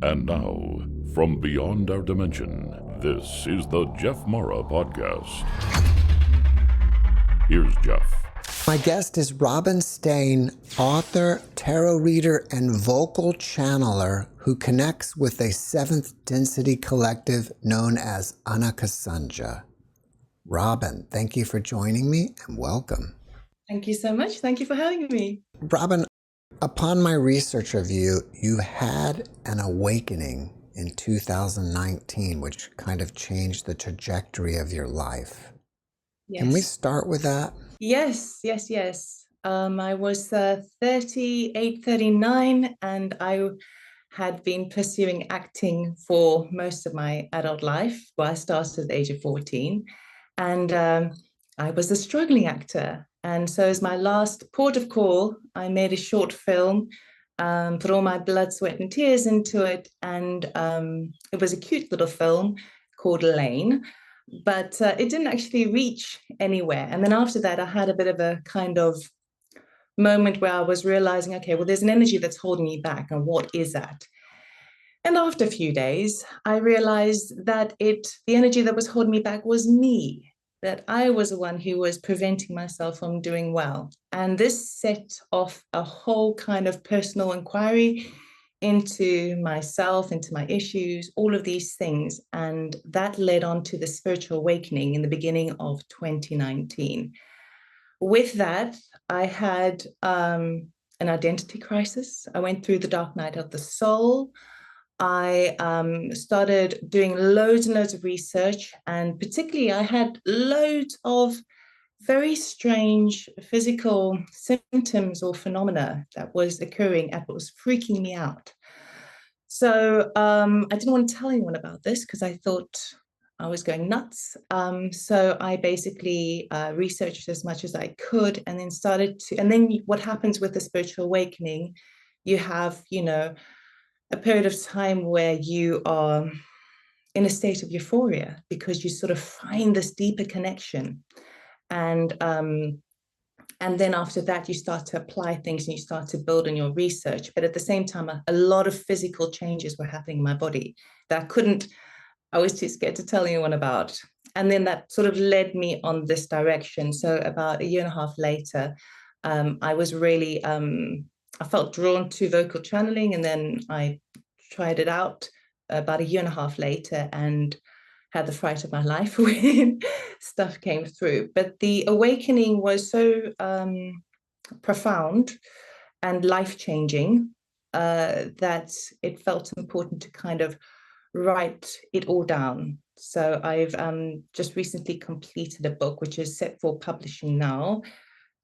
And now, from beyond our dimension, this is the JeffMara podcast. Here's Jeff. My guest is Robyn Stein, author, tarot reader, and vocal channeler who connects with a seventh density collective known as Unnakasunja. Robyn, thank you for joining me and welcome. Thank you so much. Thank you for having me. Robyn, upon my research of you, you had an awakening in 2019, which kind of changed the trajectory of your life. Yes. Can we start with that? Yes. I was 38, 39, and I had been pursuing acting for most of my adult life. Well, I started at the age of 14, and I was a struggling actor. And so as my last port of call, I made a short film, put all my blood, sweat, and tears into it. And it was a cute little film called Lane, but it didn't actually reach anywhere. And then after that, I had a bit of a kind of moment where I was realizing, okay, well, there's an energy that's holding me back. And what is that? And after a few days, I realized that the energy that was holding me back was me, that I was the one who was preventing myself from doing well. And this set off a whole kind of personal inquiry into myself, into my issues, all of these things. And that led on to the spiritual awakening in the beginning of 2019. With that, I had an identity crisis. I went through the dark night of the soul. I started doing loads and loads of research, and particularly I had loads of very strange physical symptoms or phenomena that was occurring and was freaking me out. So I didn't want to tell anyone about this because I thought I was going nuts. So I basically researched as much as I could, and then what happens with the spiritual awakening, you have, a period of time where you are in a state of euphoria because you sort of find this deeper connection. And then after that, you start to apply things and you start to build on your research. But at the same time, a lot of physical changes were happening in my body that I was too scared to tell anyone about. And then that sort of led me on this direction. So about a year and a half later, I was really, I felt drawn to vocal channeling, and then I tried it out about a year and a half later and had the fright of my life when stuff came through. But the awakening was so profound and life-changing that it felt important to kind of write it all down. So I've just recently completed a book which is set for publishing now.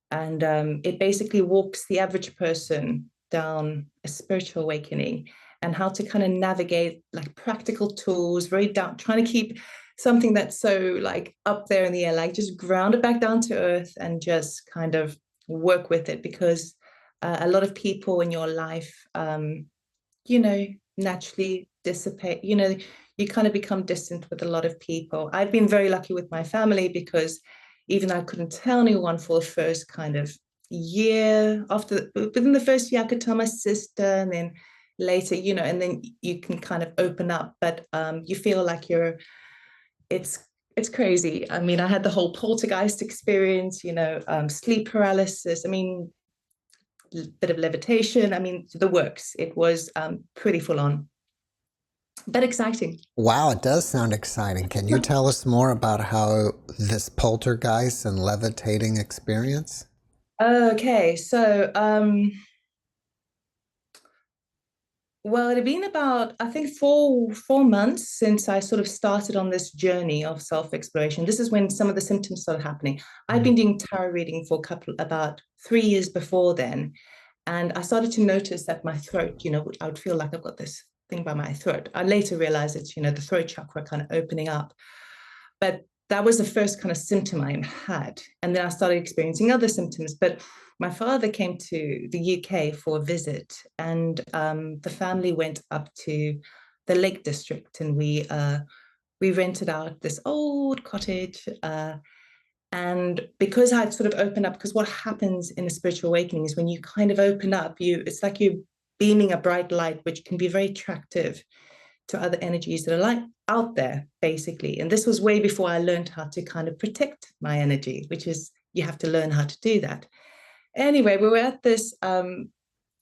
And it basically walks the average person down a spiritual awakening and how to kind of navigate like practical tools, very down, trying to keep something that's so like up there in the air, like just ground it back down to earth and just kind of work with it, because a lot of people in your life, naturally dissipate, you kind of become distant with a lot of people. I've been very lucky with my family because even though I couldn't tell anyone for the first kind of year, within the first year, I could tell my sister, and then later, and then you can kind of open up, but you feel like it's crazy. I mean, I had the whole poltergeist experience, sleep paralysis. I mean, a bit of levitation. I mean, the works. It was pretty full on, but exciting. Wow, it does sound exciting. Can you tell us more about how this poltergeist and levitating experience? Okay, so well, it had been about, I think, four months since I sort of started on this journey of self-exploration. This is when some of the symptoms started happening. I'd been doing tarot reading for about 3 years before then. And I started to notice that my throat, I would feel like I've got this thing by my throat. I later realized it's, the throat chakra kind of opening up. But that was the first kind of symptom I had. And then I started experiencing other symptoms. But my father came to the UK for a visit, and the family went up to the Lake District, and we rented out this old cottage. And because I'd sort of opened up, because what happens in a spiritual awakening is when you kind of open up, it's like you beaming a bright light, which can be very attractive to other energies that are like out there, basically. And this was way before I learned how to kind of protect my energy, which is, you have to learn how to do that. Anyway, we were at this,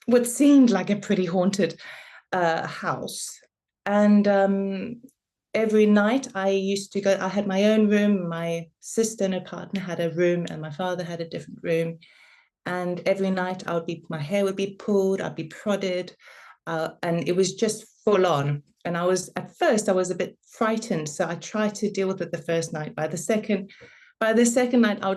what seemed like a pretty haunted house. And every night I used to go, I had my own room, my sister and her partner had a room, and my father had a different room. And every night my hair would be pulled, I'd be prodded, and it was just full on. And at first I was a bit frightened, so I tried to deal with it the first night. By the second night, I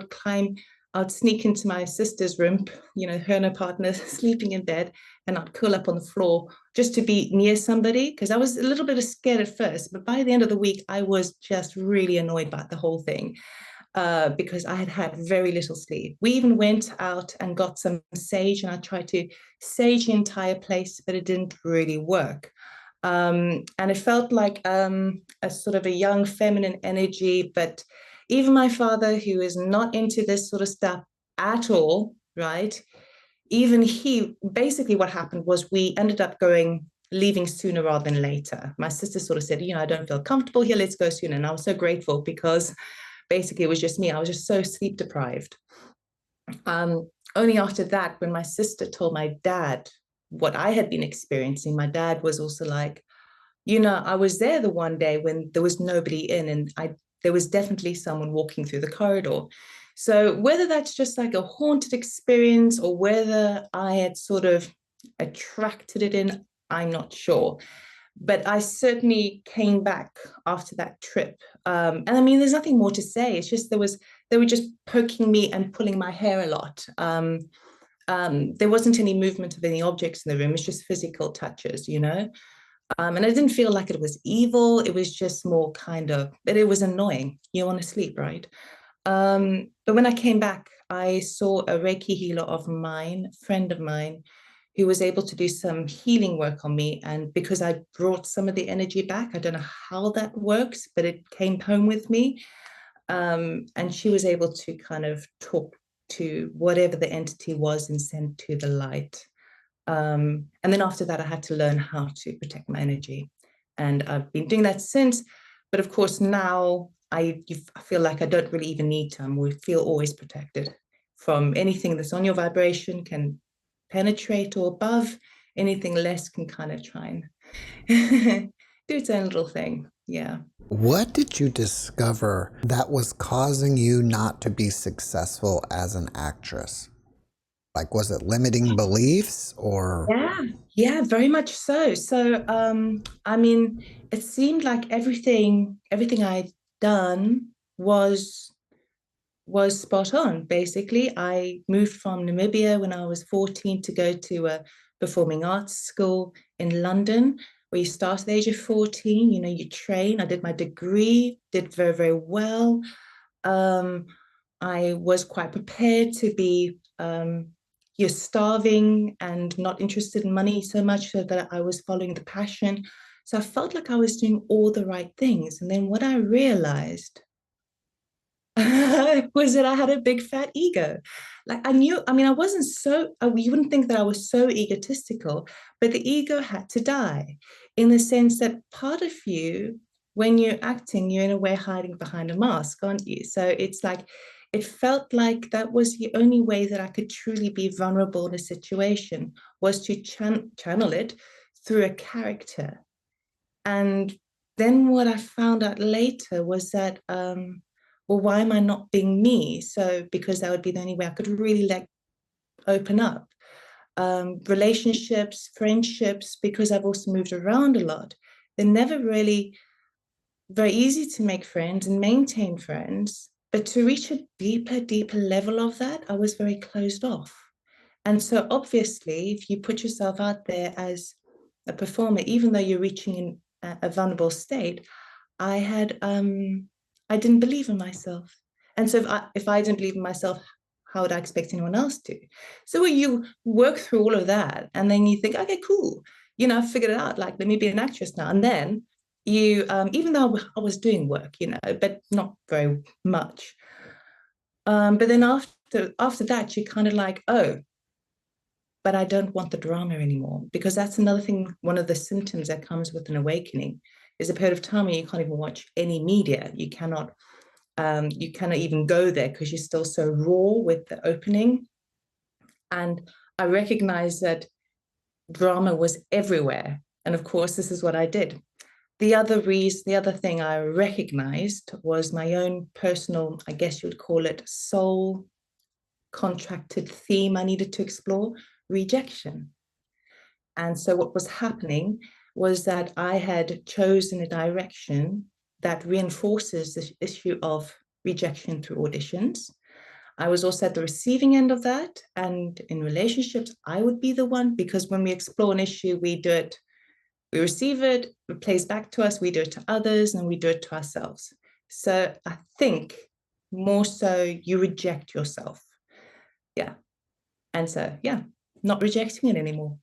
would sneak into my sister's room, her and her partner sleeping in bed, and I'd curl up on the floor just to be near somebody, because I was a little bit scared at first, but by the end of the week, I was just really annoyed by the whole thing. Because I had very little sleep. We even went out and got some sage, and I tried to sage the entire place, but it didn't really work. And it felt like a sort of a young feminine energy, but even my father, who is not into this sort of stuff at all, right? Even basically what happened was we ended up leaving sooner rather than later. My sister sort of said, I don't feel comfortable here, let's go sooner. And I was so grateful, because basically it was just me. I was just so sleep deprived. Only after that, when my sister told my dad what I had been experiencing, my dad was also like, I was there the one day when there was nobody in, and there was definitely someone walking through the corridor. So whether that's just like a haunted experience or whether I had sort of attracted it in, I'm not sure. But I certainly came back after that trip. And I mean, there's nothing more to say. It's just they were just poking me and pulling my hair a lot. There wasn't any movement of any objects in the room. It's just physical touches, And I didn't feel like it was evil. It was just more but it was annoying. You want to sleep, right? But when I came back, I saw a Reiki healer friend of mine, who was able to do some healing work on me. And because I brought some of the energy back, I don't know how that works, but it came home with me. And she was able to kind of talk to whatever the entity was and send to the light. And then after that, I had to learn how to protect my energy. And I've been doing that since. But of course, now I feel like I don't really even need to. We feel always protected from anything that's on your vibration, can penetrate or above. Anything less can kind of try and do its own little thing. Yeah. What did you discover that was causing you not to be successful as an actress? Like, was it limiting beliefs or? Yeah, very much so. So, I mean, it seemed like everything I'd done was spot on. Basically, I moved from Namibia when I was 14 to go to a performing arts school in London, where you start at the age of 14, you train. I did my degree, did very, very well. I was quite prepared to be you're starving and not interested in money so much, so that I was following the passion. So I felt like I was doing all the right things. And then what I realized was that I had a big fat ego. Like I wasn't you wouldn't think that I was so egotistical, but the ego had to die, in the sense that part of you, when you're acting, you're in a way hiding behind a mask, aren't you? So it's like, it felt like that was the only way that I could truly be vulnerable in a situation, was to channel it through a character. And then what I found out later was that, well, why am I not being me? So, because that would be the only way I could really open up. Relationships, friendships, because I've also moved around a lot, they're never really very easy to make friends and maintain friends. But to reach a deeper level of that, I was very closed off. And so obviously, if you put yourself out there as a performer, even though you're reaching in a vulnerable state, I didn't believe in myself. And so if I didn't believe in myself, how would I expect anyone else to? So when you work through all of that, and then you think, okay, cool, I've figured it out, like, let me be an actress now. And then you, even though I was doing work, but not very much. But then after that, you're kind of like, oh, but I don't want the drama anymore, because that's another thing. One of the symptoms that comes with an awakening is a period of time where you can't even watch any media. You cannot even go there because you're still so raw with the opening. And I recognized that drama was everywhere. And of course, this is what I did. The other thing I recognized was my own personal, I guess you would call it, soul contracted theme I needed to explore: rejection. And so what was happening was that I had chosen a direction that reinforces this issue of rejection through auditions. I was also at the receiving end of that. And in relationships, I would be the one, because when we explore an issue, we do it, we receive it, it plays back to us, we do it to others, and we do it to ourselves. So I think more so you reject yourself. Yeah. And so, yeah, not rejecting it anymore.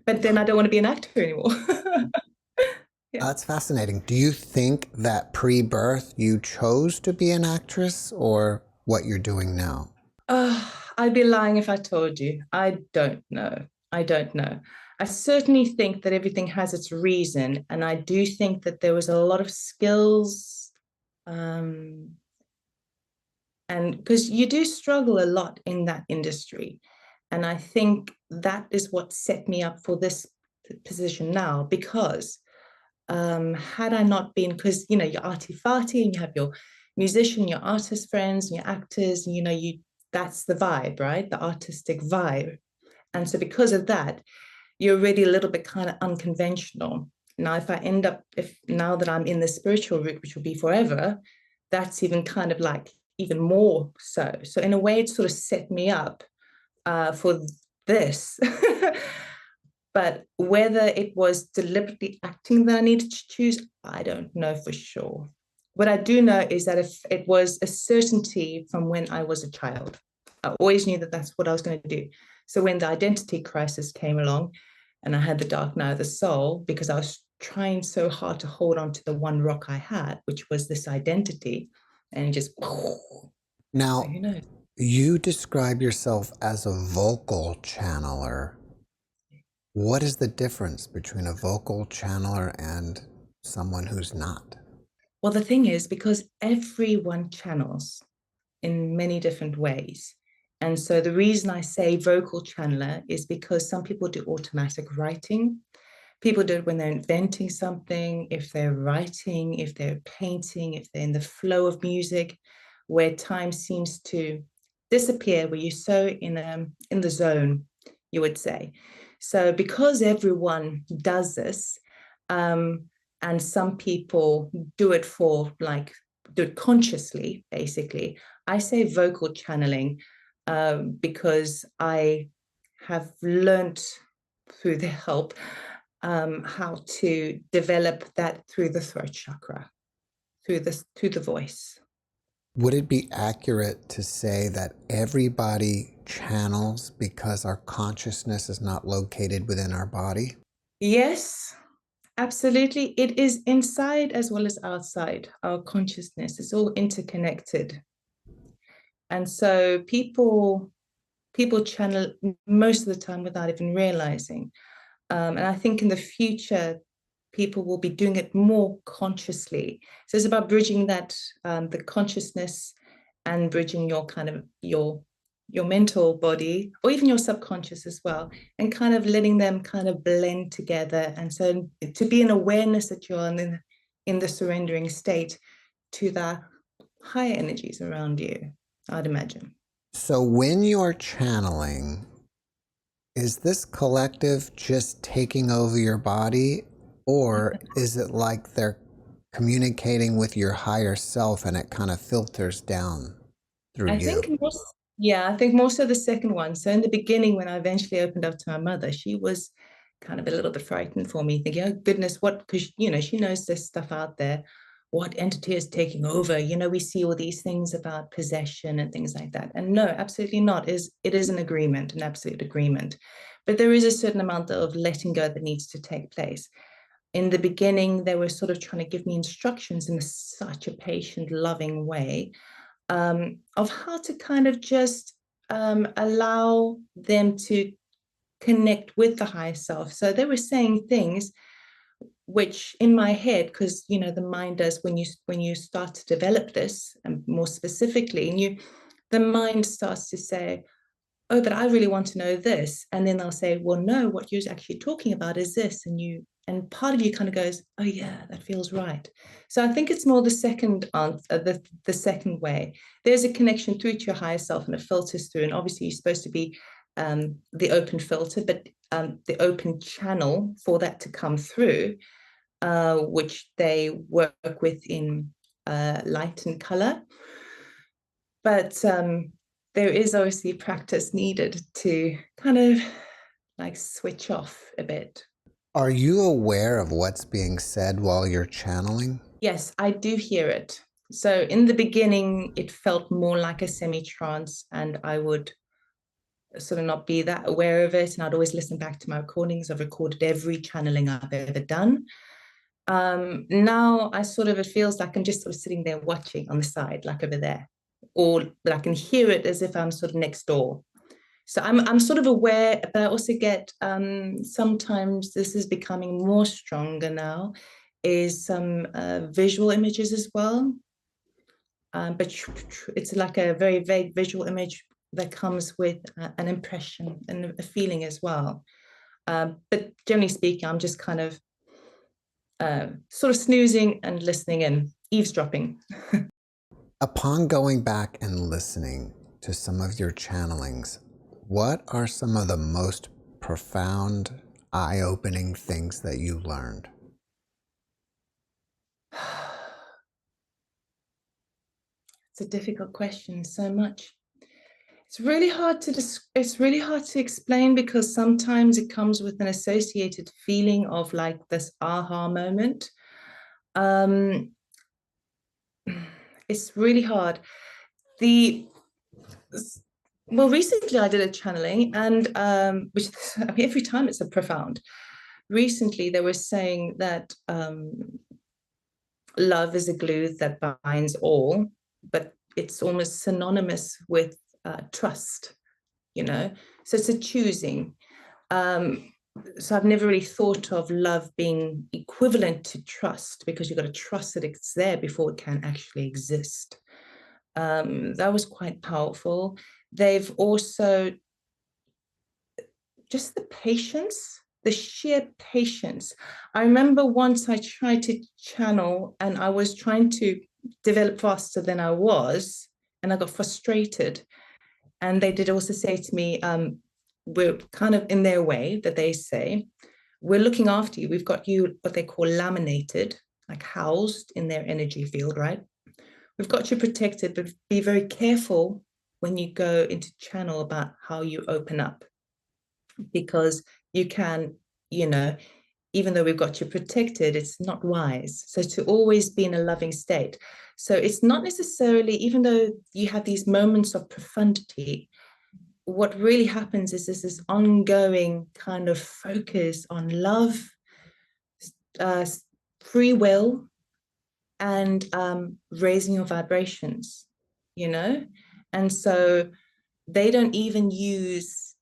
But then I don't want to be an actor anymore. Yeah. That's fascinating. Do you think that pre-birth you chose to be an actress, or what you're doing now? I'd be lying if I told you. I don't know. I don't know. I certainly think that everything has its reason. And I do think that there was a lot of skills. And because you do struggle a lot in that industry. And I think that is what set me up for this position now, because had I not been, because, you know, you're arty-farty and you have your musician, your artist friends, and your actors, and, you know, that's the vibe, right? The artistic vibe. And so because of that, you're already a little bit kind of unconventional. Now, if I end up, now that I'm in the spiritual route, which will be forever, that's even kind of like even more so. So in a way, it sort of set me up for this. But whether it was deliberately acting that I needed to choose, I don't know for sure. What I do know is that if it was a certainty from when I was a child, I always knew that that's what I was going to do. So when the identity crisis came along and I had the dark night of the soul, because I was trying so hard to hold on to the one rock I had, which was this identity, and just, Now, who knows? you describe yourself as a vocal channeler. What is the difference between a vocal channeler and someone who's not? Well, the thing is, because everyone channels in many different ways. And so the reason I say vocal channeler is because some people do automatic writing. People do it when they're inventing something, if they're writing, if they're painting, if they're in the flow of music, where time seems to disappear, where you're so in the zone, you would say. So because everyone does this, and some people do it do it consciously, basically, I say vocal channeling because I have learned through the help how to develop that through the throat chakra, through the voice. Would it be accurate to say that everybody channels because our consciousness is not located within our body? Yes, absolutely. It is inside as well as outside our consciousness. It's all interconnected. And so people channel most of the time without even realizing. And I think in the future, people will be doing it more consciously. So it's about bridging that, the consciousness, and bridging your kind of your mental body, or even your subconscious as well, and kind of letting them kind of blend together. And so to be an awareness that you're in the surrendering state to the higher energies around you, I'd imagine. So when you're channeling, is this collective just taking over your body, or is it like they're communicating with your higher self and it kind of filters down through I you? think most, yeah, I think more so the second one. So in the beginning, when I eventually opened up to my mother, she was kind of a little bit frightened for me, thinking, oh goodness, what, because, you know, she knows there's stuff out there. What entity is taking over? You know, we see all these things about possession and things like that. And no, absolutely not. It is an agreement, an absolute agreement. But there is a certain amount of letting go that needs to take place. In the beginning, they were sort of trying to give me instructions in such a patient, loving way, of how to kind of just allow them to connect with the higher self. So they were saying things which in my head, because the mind does when you start to develop this, and more specifically, and the mind starts to say, oh, but I really want to know this. And then they'll say, well, no, what you're actually talking about is this. And part of you kind of goes, oh yeah, that feels right. So I think it's more the second answer, the second way. There's a connection through to your higher self, and it filters through. And obviously you're supposed to be the open filter, but the open channel for that to come through, which they work with in light and color. But there is obviously practice needed to kind of like switch off a bit. Are you aware of what's being said while you're channeling? Yes, I do hear it. So in the beginning, it felt more like a semi-trance, and I would sort of not be that aware of it. And I'd always listen back to my recordings. I've recorded every channeling I've ever done. Now it feels like I'm just sort of sitting there watching on the side, like over there, or that I can hear it as if I'm sort of next door. So I'm sort of aware, but I also get sometimes this is becoming more stronger now, is some visual images as well. But it's like a very vague visual image that comes with an impression and a feeling as well. But generally speaking, I'm just kind of sort of snoozing and listening and eavesdropping. Upon going back and listening to some of your channelings, what are some of the most profound, eye-opening things that you learned? It's a difficult question, so much. It's really hard to explain, because sometimes it comes with an associated feeling of like this aha moment. It's really hard. Recently I did a channeling, and which every time it's a profound. Recently they were saying that love is a glue that binds all, but it's almost synonymous with trust, so it's a choosing. So I've never really thought of love being equivalent to trust, because you've got to trust that it's there before it can actually exist. That was quite powerful. They've also just the patience, the sheer patience. I remember once I tried to channel, and I was trying to develop faster than I was, and I got frustrated. And they did also say to me, we're kind of in their way that they say, we're looking after you. We've got you what they call laminated, like housed in their energy field, right? We've got you protected, but be very careful when you go into channel about how you open up, because you can, even though we've got you protected, it's not wise. So to always be in a loving state. So it's not necessarily, even though you have these moments of profundity, what really happens is this ongoing kind of focus on love, free will, and raising your vibrations, and so they don't even use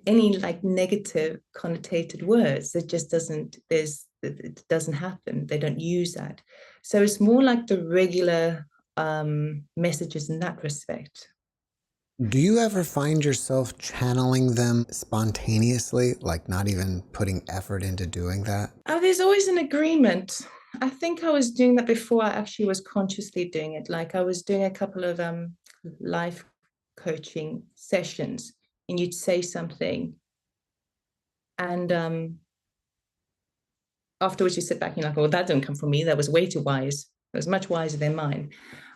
any like negative connotated words. It just it doesn't happen. They don't use that. So it's more like the regular messages in that respect. Do you ever find yourself channeling them spontaneously, like not even putting effort into doing that? There's always an agreement. I think I was doing that before I actually was consciously doing it. Like I was doing a couple of life coaching sessions, and you'd say something, and afterwards you sit back and you're like, well, that didn't come from me. That was way too wise. It was much wiser than mine.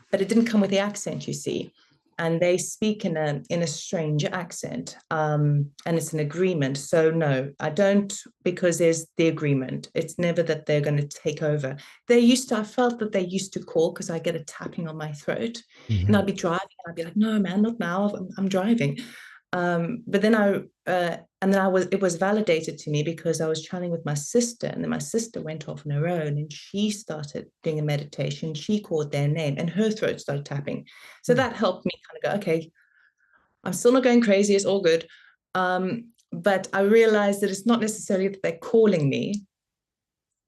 But it didn't come with the accent, you see. And they speak in a strange accent, and it's an agreement. So no, I don't, because there's the agreement. It's never that they're going to take over. I felt that they used to call, because I get a tapping on my throat, and I'd be driving, and I'd be like, no, man, not now. I'm driving. But then it was validated to me, because I was chatting with my sister, and then my sister went off on her own, and she started doing a meditation. She called their name, and her throat started tapping. So that helped me kind of go, okay, I'm still not going crazy. It's all good. but I realized that it's not necessarily that they're calling me,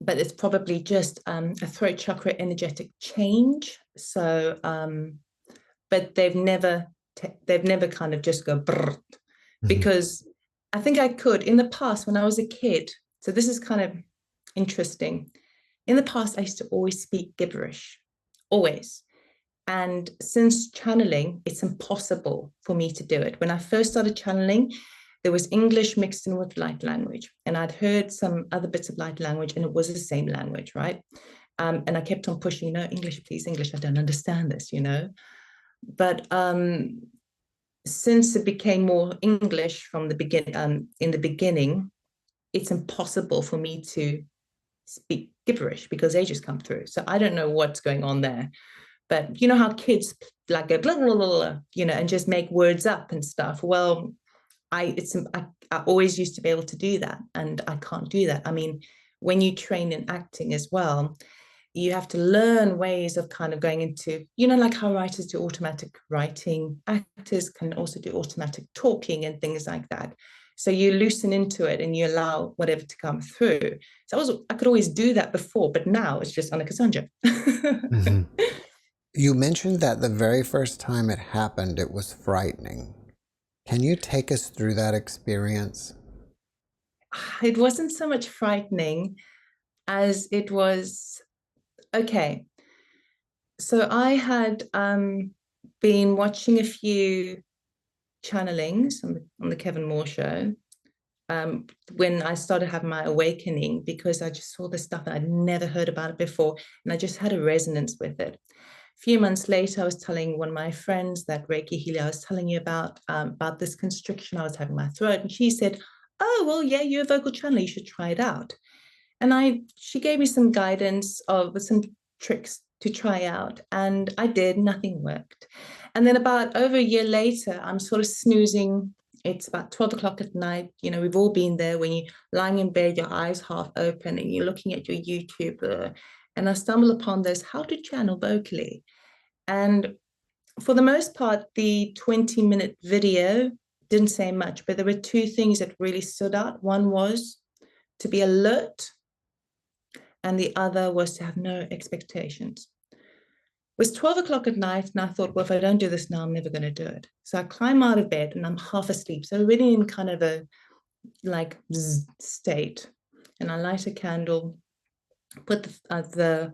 but it's probably just a throat chakra energetic change. So, but they've never kind of just go brrr, because I think I could in the past when I was a kid. So this is kind of interesting. In the past, I used to always speak gibberish, always. And since channeling, it's impossible for me to do it. When I first started channeling, there was English mixed in with light language. And I'd heard some other bits of light language, and it was the same language, right? And I kept on pushing, no, English, please, English. I don't understand this, But since it became more English from the beginning, in the beginning, it's impossible for me to speak gibberish because they just come through. So I don't know what's going on there. But you know how kids like go blah, blah, blah, blah, and just make words up and stuff. Well, I always used to be able to do that, and I can't do that. I mean, when you train in acting as well, you have to learn ways of kind of going into, like how writers do automatic writing, actors can also do automatic talking and things like that. So you loosen into it and you allow whatever to come through. So I could always do that before, but now it's just Unnakasunja. You mentioned that the very first time it happened, it was frightening. Can you take us through that experience? It wasn't so much frightening as it was, okay. So I had been watching a few channelings on the Kevin Moore show when I started having my awakening, because I just saw this stuff and I'd never heard about it before, and I just had a resonance with it. A few months later, I was telling one of my friends, that Reiki healer I was telling you about this constriction I was having in my throat, and she said, oh, well, yeah, you're a vocal channeler, you should try it out. And she gave me some guidance of some tricks to try out, and I did. Nothing worked. And then about over a year later, I'm sort of snoozing. It's about 12 o'clock at night. We've all been there when you're lying in bed, your eyes half open, and you're looking at your YouTube. And I stumble upon this, how to channel vocally. And for the most part, the 20-minute video didn't say much, but there were two things that really stood out. One was to be alert, and the other was to have no expectations. It was 12 o'clock at night, and I thought, well, if I don't do this now, I'm never going to do it. So I climb out of bed, and I'm half asleep, so really in kind of a like state. And I light a candle, put the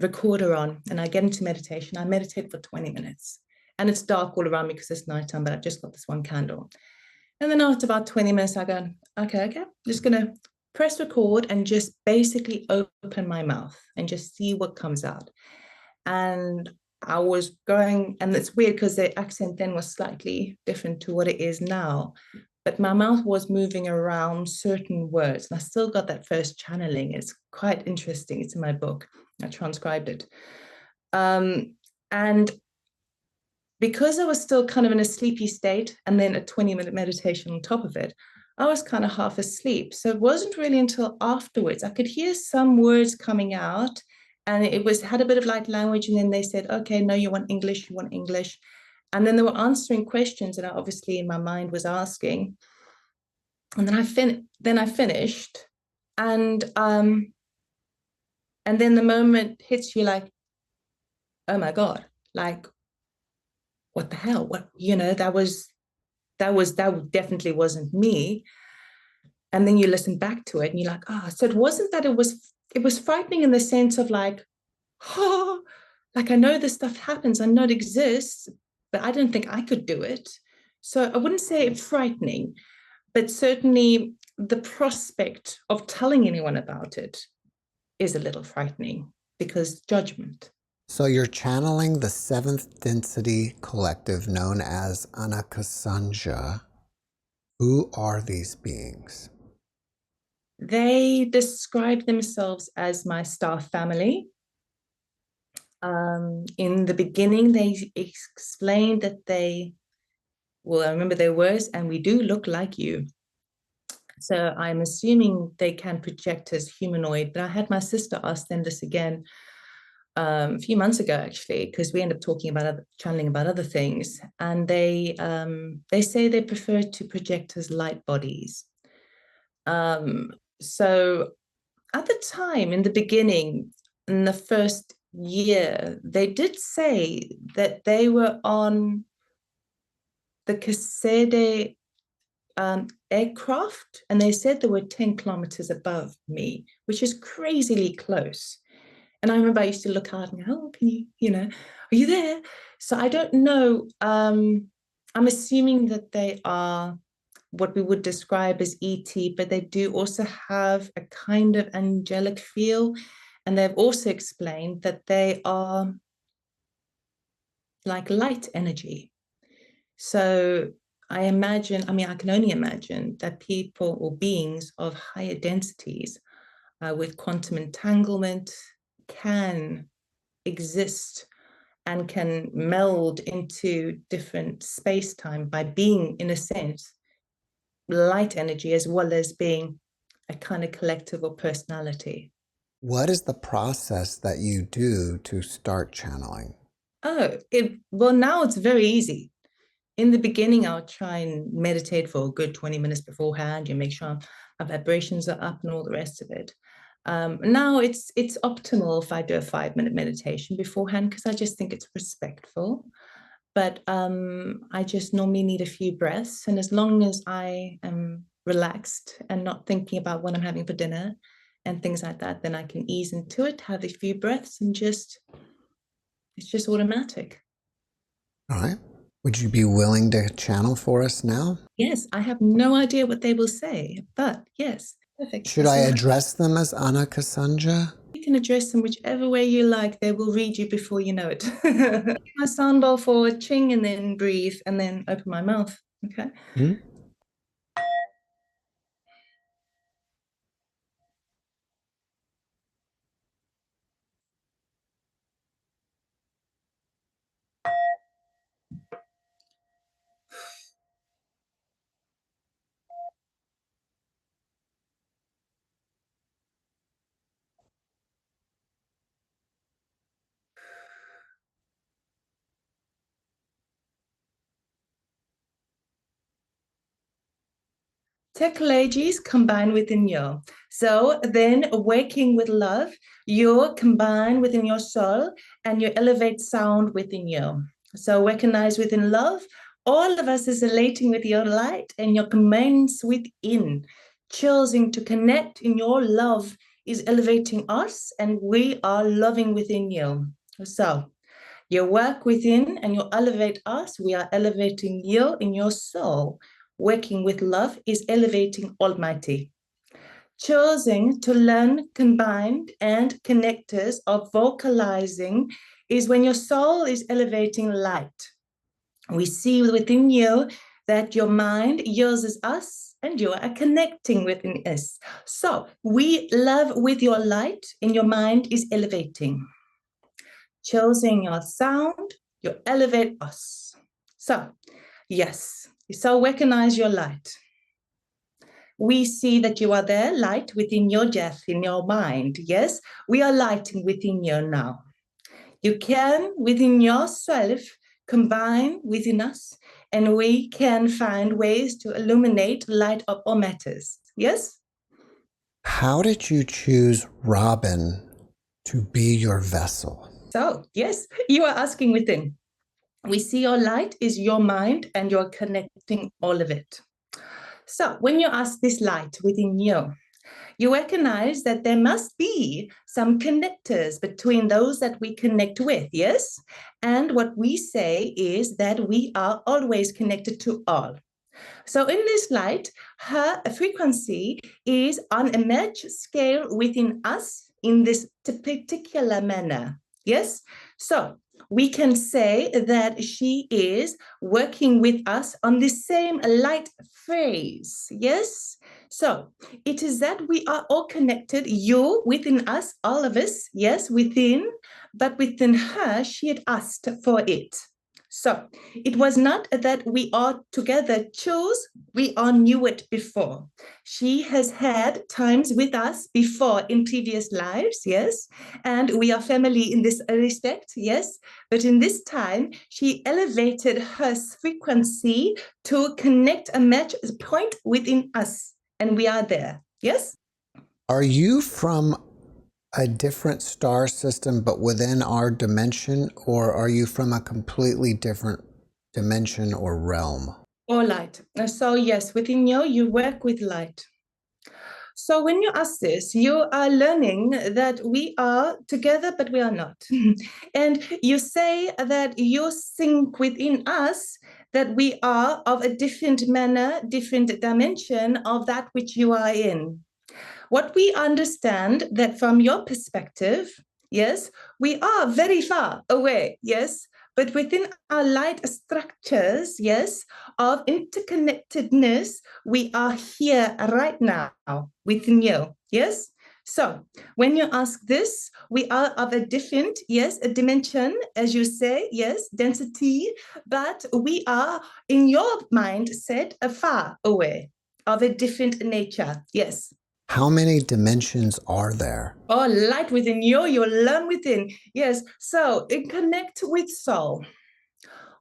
recorder on, and I get into meditation. I meditate for 20 minutes, and it's dark all around me because it's nighttime, but I've just got this one candle. And then after about 20 minutes, I go, okay, I'm just going to press record and just basically open my mouth and just see what comes out. And I was going, and it's weird because the accent then was slightly different to what it is now, but my mouth was moving around certain words, and I still got that first channeling. It's quite interesting. It's in my book. I transcribed it. And because I was still kind of in a sleepy state, and then a 20-minute meditation on top of it, I was kind of half asleep. So it wasn't really until afterwards I could hear some words coming out, and it had a bit of light language. And then they said, okay, no, you want English. And then they were answering questions that I obviously in my mind was asking. And then I finished. And then the moment hits you like, oh my God, like, what the hell? That definitely wasn't me. And then you listen back to it and you're like, so it wasn't that it was frightening in the sense of like, like I know this stuff happens, I know it exists, but I didn't think I could do it. So I wouldn't say it's frightening, but certainly the prospect of telling anyone about it is a little frightening because judgment. So you're channeling the seventh density collective known as Unnakasunja. Who are these beings? They describe themselves as my star family. In the beginning, they explained that I remember their words, and we do look like you. So I'm assuming they can project as humanoid, but I had my sister ask them this again. a few months ago, actually, because we end up talking about channeling about other things, and they say they prefer to project as light bodies. So at the time, in the beginning, in the first year, they did say that they were on the Cassandras aircraft, and they said they were 10 kilometers above me, which is crazily close. And I remember I used to look out and go, oh, can you know, are you there? So I don't know. I'm assuming that they are what we would describe as ET, but they do also have a kind of angelic feel. And they've also explained that they are like light energy. So I imagine, I mean, I can only imagine that people or beings of higher densities with quantum entanglement can exist and can meld into different space-time by being, in a sense, light energy as well as being a kind of collective or personality. What is the process that you do to start channeling? Well, now it's very easy. In the beginning, I'll try and meditate for a good 20 minutes beforehand. You make sure my vibrations are up and all the rest of it. Now it's optimal if I do a 5-minute meditation beforehand, because I just think it's respectful. But I just normally need a few breaths. And as long as I am relaxed and not thinking about what I'm having for dinner and things like that, then I can ease into it, have a few breaths, and it's just automatic. All right. Would you be willing to channel for us now? Yes, I have no idea what they will say, but yes, perfect. Should I address them as Unnakasunja? You can address them whichever way you like. They will read you before you know it. My sound bowl forward, ching, and then breathe, and then open my mouth. Okay. Mm-hmm. Technologies combine within you. So then waking with love, you combine within your soul and you elevate sound within you. So recognize within love, all of us is elating with your light and your commands within. Choosing to connect in your love is elevating us and we are loving within you. So you work within and you elevate us. We are elevating you in your soul. Working with love is elevating Almighty. Choosing to learn combined and connectors of vocalizing is when your soul is elevating light. We see within you that your mind uses us and you are connecting within us. So we love with your light and your mind is elevating. Choosing your sound, you elevate us. So, yes, so recognize your light. We see that you are there, light within your Jeff, in your mind. Yes, we are lighting within you now. You can, within yourself, combine within us, and we can find ways to illuminate, light up all matters. Yes? How did you choose Robyn to be your vessel? So, yes, you are asking within. We see your light is your mind and you're connecting all of it. So when you ask this light within you, you recognize that there must be some connectors between those that we connect with, yes? And what we say is that we are always connected to all. So in this light, her frequency is on a merge scale within us in this particular manner, yes? So we can say that she is working with us on the same light phase, yes? So it is that we are all connected, you within us, all of us, yes, within, but within her, she had asked for it. So it was not that we all together chose, we all knew it before. She has had times with us before in previous lives, yes, and we are family in this respect, yes, but in this time, she elevated her frequency to connect a match point within us, and we are there, yes? Are you from a different star system but within our dimension, or are you from a completely different dimension or realm? Or light. So yes, within you work with light. So when you ask this, you are learning that we are together, but we are not. And you say that you think within us that we are of a different manner, different dimension of that which you are in. What we understand that from your perspective, yes, we are very far away, yes, but within our light structures, yes, of interconnectedness, we are here right now within you, yes? So when you ask this, we are of a different, yes, a dimension, as you say, yes, density, but we are in your mindset far away of a different nature, yes. How many dimensions are there? Oh, light within you, you learn within. Yes, so it connect with soul.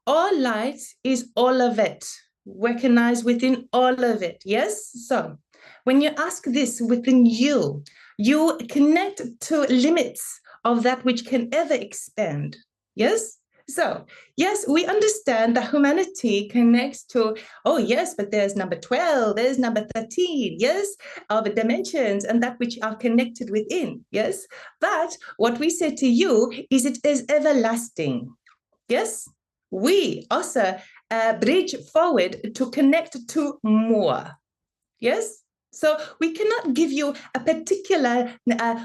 All light is all of it. Recognize within all of it. Yes, so when you ask this within you, you connect to limits of that which can ever expand. Yes, so yes, we understand that humanity connects to, oh yes, but there's number 12, there's number 13, yes, of dimensions and that which are connected within. Yes, but what we say to you is it is everlasting. Yes, we also bridge forward to connect to more. Yes, so we cannot give you a particular,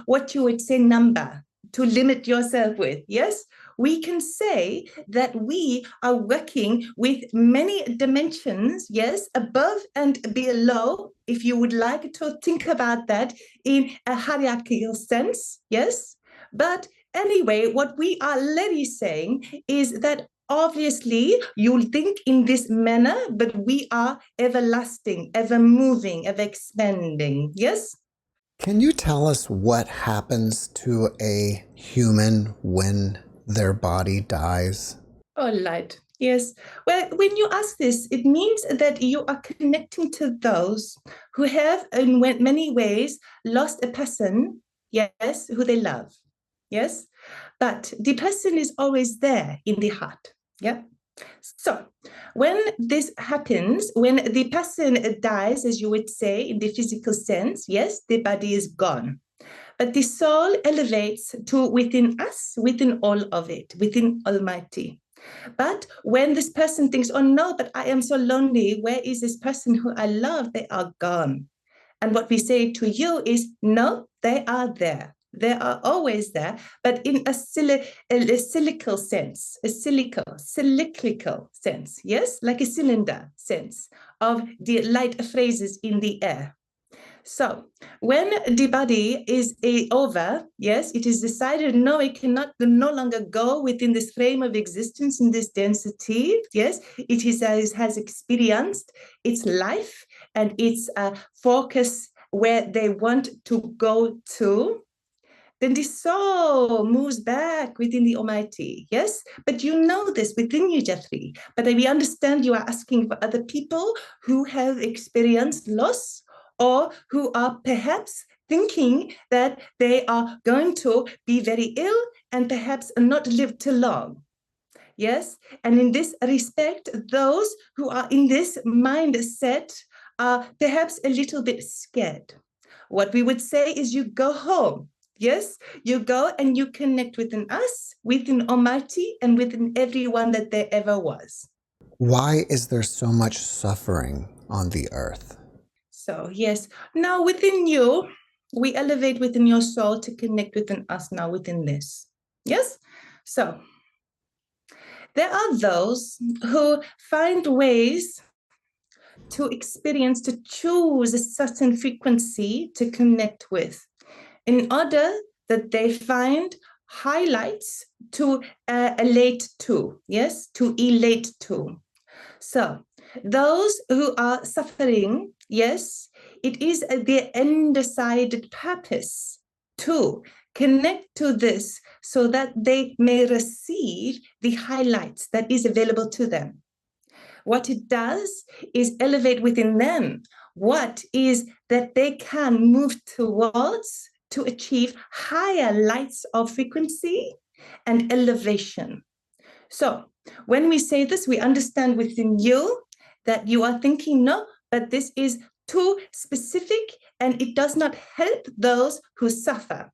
what you would say, number to limit yourself with. Yes, we can say that we are working with many dimensions, yes, above and below, if you would like to think about that in a hierarchical sense, yes. But anyway, what we are really saying is that obviously you'll think in this manner, but we are everlasting, ever moving, ever expanding. Yes? Can you tell us what happens to a human when their body dies? Oh, light. Yes. Well, when you ask this, it means that you are connecting to those who have, in many ways, lost a person, yes, who they love. Yes. But the person is always there in the heart. Yeah. So, when this happens, when the person dies, as you would say, in the physical sense, yes, the body is gone. But the soul elevates to within us, within all of it, within Almighty. But when this person thinks, oh no, but I am so lonely, where is this person who I love? They are gone. And what we say to you is, no, they are there. They are always there, but in a cyclical sense, a cyclical sense, yes, like a cylinder sense of the light phrases in the air. So when the body is over, yes, it is decided, no, it cannot no longer go within this frame of existence in this density. Yes, it is has experienced its life and its focus where they want to go to. Then the soul moves back within the Almighty. Yes, but you know this within you, Jeffrey. But we understand you are asking for other people who have experienced loss or who are perhaps thinking that they are going to be very ill and perhaps not live too long. Yes, and in this respect, those who are in this mindset are perhaps a little bit scared. What we would say is you go home. Yes, you go and you connect within us, within Almighty, and within everyone that there ever was. Why is there so much suffering on the earth? So, yes, now within you, we elevate within your soul to connect within us now within this. Yes? So, there are those who find ways to experience, to choose a certain frequency to connect with in order that they find highlights to elate to, yes, to elate to. So those who are suffering, yes, it is their undecided purpose to connect to this so that they may receive the highlights that is available to them. What it does is elevate within them what is that they can move towards to achieve higher lights of frequency and elevation. So when we say this, we understand within you that you are thinking, no, but this is too specific and it does not help those who suffer.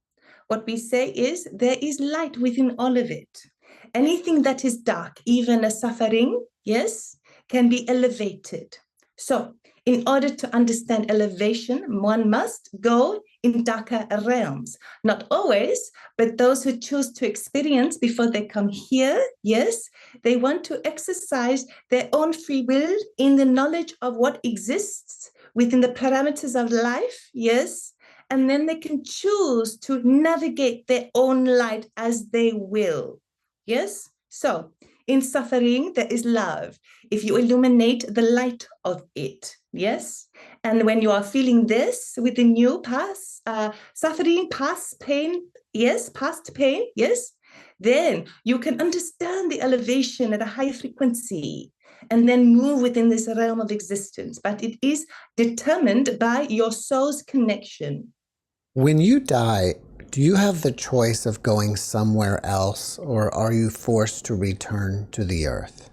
What we say is there is light within all of it. Anything that is dark, even a suffering, yes, can be elevated. So in order to understand elevation, one must go in darker realms. Not always, but those who choose to experience before they come here, yes, they want to exercise their own free will in the knowledge of what exists within the parameters of life, yes, and then they can choose to navigate their own light as they will, yes? So in suffering, there is love. If you illuminate the light of it, yes? And when you are feeling this within you, past suffering, past pain, yes, past pain, yes, then you can understand the elevation at a high frequency and then move within this realm of existence. But it is determined by your soul's connection. When you die, do you have the choice of going somewhere else, or are you forced to return to the earth?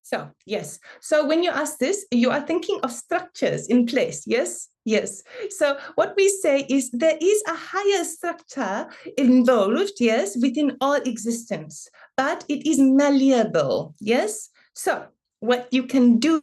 So, yes. So when you ask this, you are thinking of structures in place. Yes? Yes. So what we say is there is a higher structure involved, yes, within all existence, but it is malleable. Yes? So what you can do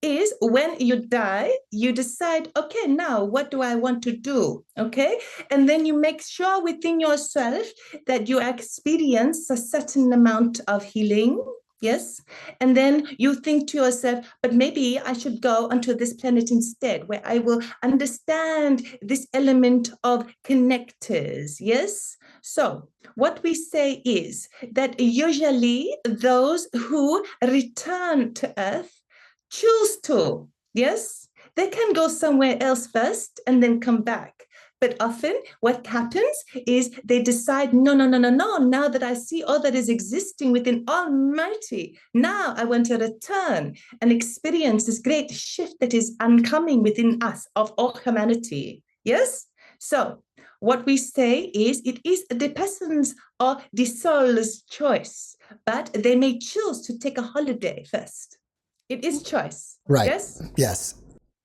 is when you die, you decide, okay, now what do I want to do? Okay. And then you make sure within yourself that you experience a certain amount of healing. Yes. And then you think to yourself, but maybe I should go onto this planet instead, where I will understand this element of connectors. Yes. So what we say is that usually those who return to Earth choose to, yes, they can go somewhere else first and then come back. But often what happens is they decide, no, no, no, no, no. Now that I see all that is existing within Almighty, now I want to return and experience this great shift that is oncoming within us of all humanity. Yes? So what we say is it is the person's or the soul's choice, but they may choose to take a holiday first. It is choice. Right. Yes? Yes.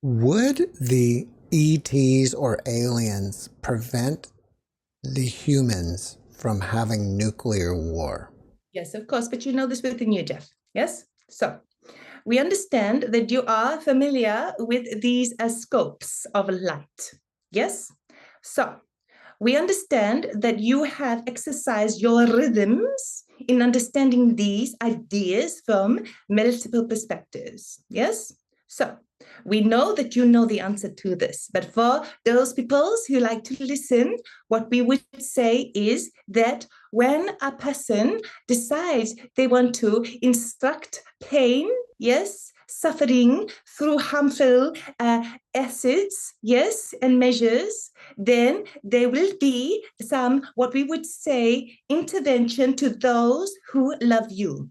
Would the ETs or aliens prevent the humans from having nuclear war? Yes, of course, but you know this within you, Jeff. Yes? So we understand that you are familiar with these as scopes of light. Yes? So we understand that you have exercised your rhythms in understanding these ideas from multiple perspectives. Yes? So we know that you know the answer to this, but for those people who like to listen, what we would say is that when a person decides they want to instruct pain, yes, suffering through harmful acids, yes, and measures, then there will be some, what we would say, intervention to those who love you.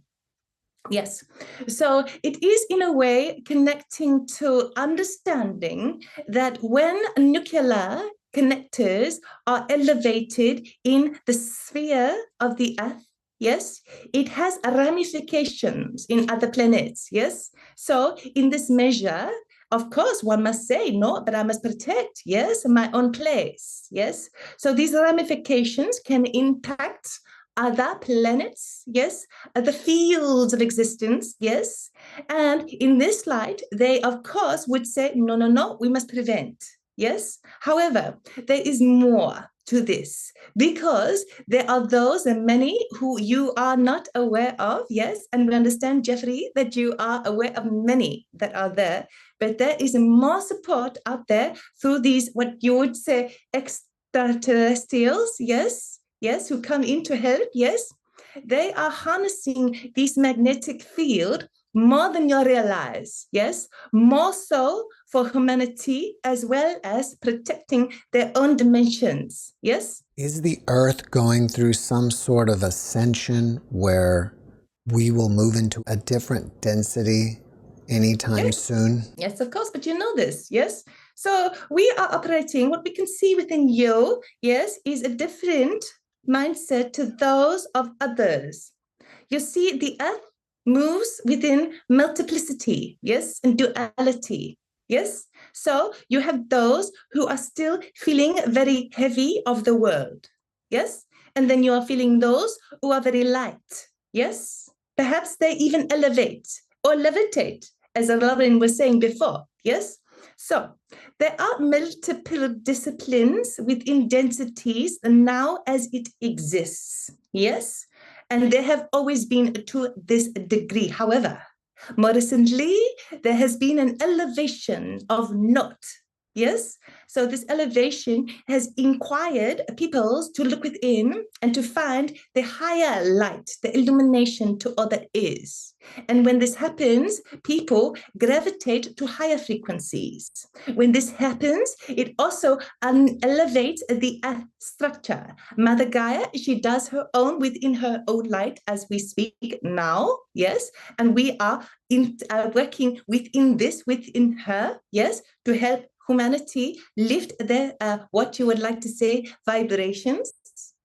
Yes. So it is in a way connecting to understanding that when nuclear connectors are elevated in the sphere of the earth, yes, it has ramifications in other planets. Yes. So in this measure, of course, one must say, no, but I must protect, yes, my own place. Yes. So these ramifications can impact other planets, yes, the fields of existence, yes. And in this light, they, of course, would say, no, no, no, we must prevent, yes. However, there is more to this because there are those and many who you are not aware of, yes. And we understand, Jeffrey, that you are aware of many that are there, but there is more support out there through these, what you would say, extraterrestrials, yes, yes, who come in to help, yes, they are harnessing this magnetic field more than you realize, yes, more so for humanity as well as protecting their own dimensions, yes. Is the Earth going through some sort of ascension where we will move into a different density anytime soon? Yes, of course, but you know this, yes? So we are operating, what we can see within you, yes, is a different mindset to those of others. You see, the earth moves within multiplicity, yes, and duality, yes? So you have those who are still feeling very heavy of the world, yes? And then you are feeling those who are very light, yes? Perhaps they even elevate or levitate, as Robyn was saying before, yes? So there are multiple disciplines within densities now as it exists, yes? And they have always been to this degree. However, more recently, there has been an elevation of note. Yes, so this elevation has inquired peoples to look within and to find the higher light, the illumination to all that is. And when this happens, people gravitate to higher frequencies. When this happens, it also elevates the structure. Mother Gaia, she does her own within her own light as we speak now, yes, and we are working within her, yes, to help humanity lift their what you would like to say vibrations,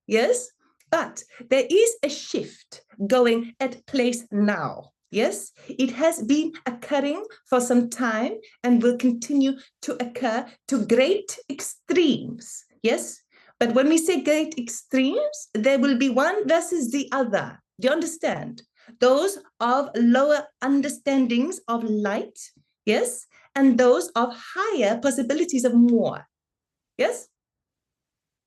yes. But there is a shift going at place now. Yes, it has been occurring for some time and will continue to occur to great extremes. Yes, but when we say great extremes, there will be one versus the other. Do you understand? Those of lower understandings of light, yes, and those of higher possibilities of more. Yes?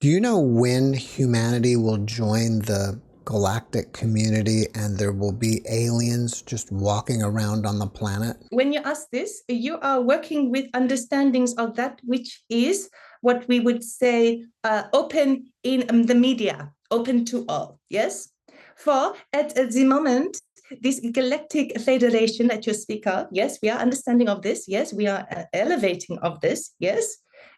Do you know when humanity will join the galactic community and there will be aliens just walking around on the planet? When you ask this, you are working with understandings of that which is what we would say open in the media, open to all. Yes? For at the moment, this galactic federation that you speak of, yes, we are understanding of this. Yes, we are elevating of this. Yes,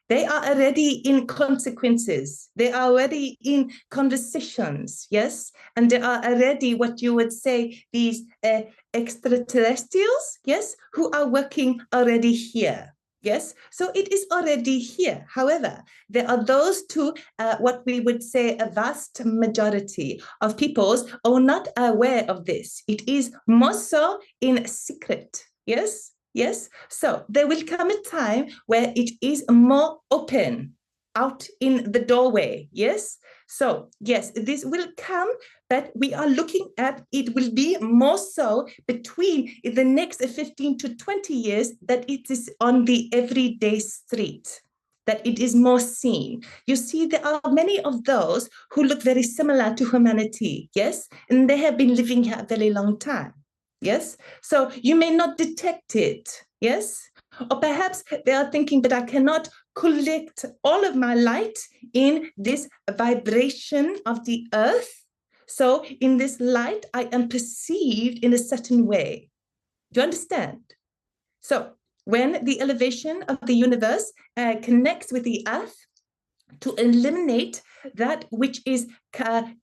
they are already in consequences. They are already in conversations. Yes, and they are already what you would say these extraterrestrials. Yes, who are working already here. Yes, so it is already here. However, there are those two, what we would say a vast majority of peoples are not aware of this. It is more so in secret. Yes, yes. So there will come a time where it is more open out in the doorway. Yes. So yes, this will come, but we are looking at it will be more so between the next 15 to 20 years that it is on the everyday street, that it is more seen. You see, there are many of those who look very similar to humanity, yes, and they have been living here a very long time, yes. So you may not detect it, yes, or perhaps they are thinking, but I cannot collect all of my light in this vibration of the earth. So in this light, I am perceived in a certain way. Do you understand? So when the elevation of the universe connects with the earth to eliminate that which is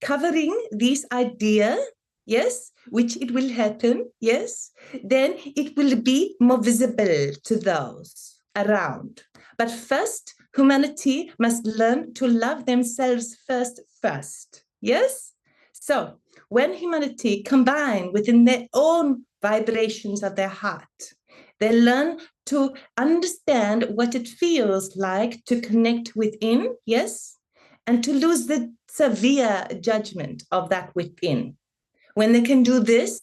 covering this idea, yes, which it will happen, yes, then it will be more visible to those around. But first, humanity must learn to love themselves first, yes? So when humanity combine within their own vibrations of their heart, they learn to understand what it feels like to connect within, yes, and to lose the severe judgment of that within. When they can do this,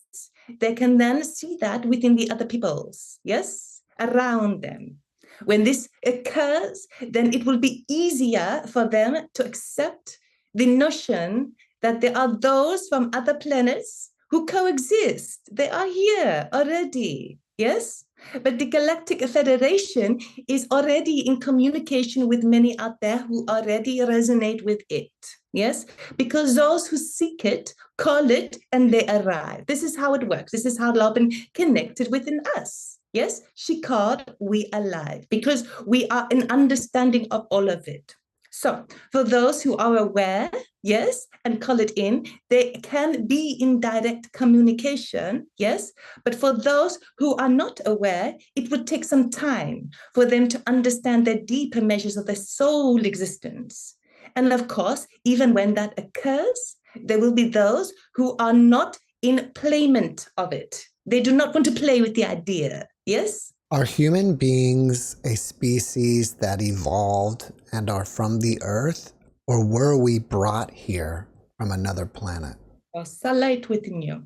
they can then see that within the other peoples, yes, around them. When this occurs, then it will be easier for them to accept the notion that there are those from other planets who coexist. They are here already, yes? But the Galactic Federation is already in communication with many out there who already resonate with it. Yes, because those who seek it call it and they arrive. This is how it works. This is how Robyn connected within us. Yes, she called, we alive, because we are in understanding of all of it. So for those who are aware, yes, and call it in, they can be in direct communication, yes, but for those who are not aware, it would take some time for them to understand the deeper measures of their soul existence. And of course, even when that occurs, there will be those who are not in playment of it. They do not want to play with the idea, yes? Are human beings a species that evolved and are from the earth, or were we brought here from another planet? Or sunlight within you.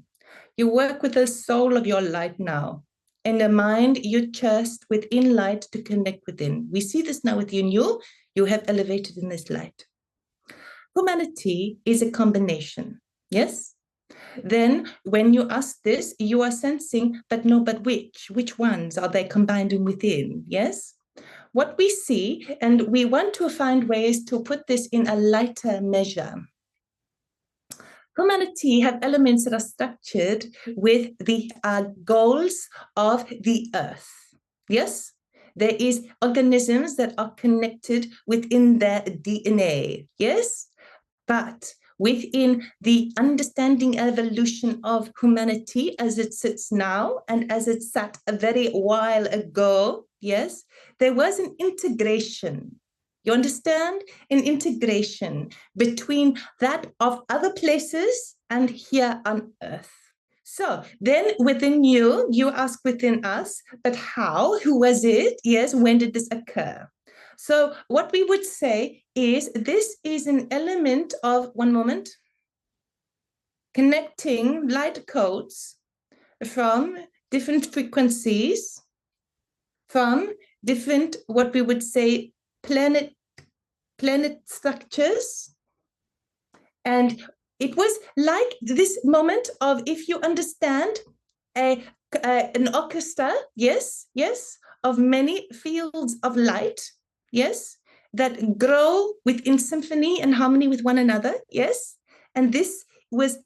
You work with the soul of your light now. In the mind, you trust within light to connect within. We see this now within you. You have elevated in this light. Humanity is a combination, yes? Then when you ask this, you are sensing, but no, but which ones are they combined in within, yes? What we see, and we want to find ways to put this in a lighter measure. Humanity have elements that are structured with the goals of the earth, yes? There is organisms that are connected within their DNA, yes? But within the understanding evolution of humanity as it sits now and as it sat a very while ago, yes, there was an integration. You understand? An integration between that of other places and here on earth. So then within you, you ask within us, but how? Who was it? Yes, when did this occur? So what we would say is this is an element of, one moment, connecting light codes from different frequencies, from different, what we would say, planet structures. And it was like this moment of, if you understand, an orchestra, yes, of many fields of light, yes, that grow within symphony and harmony with one another, yes, and this was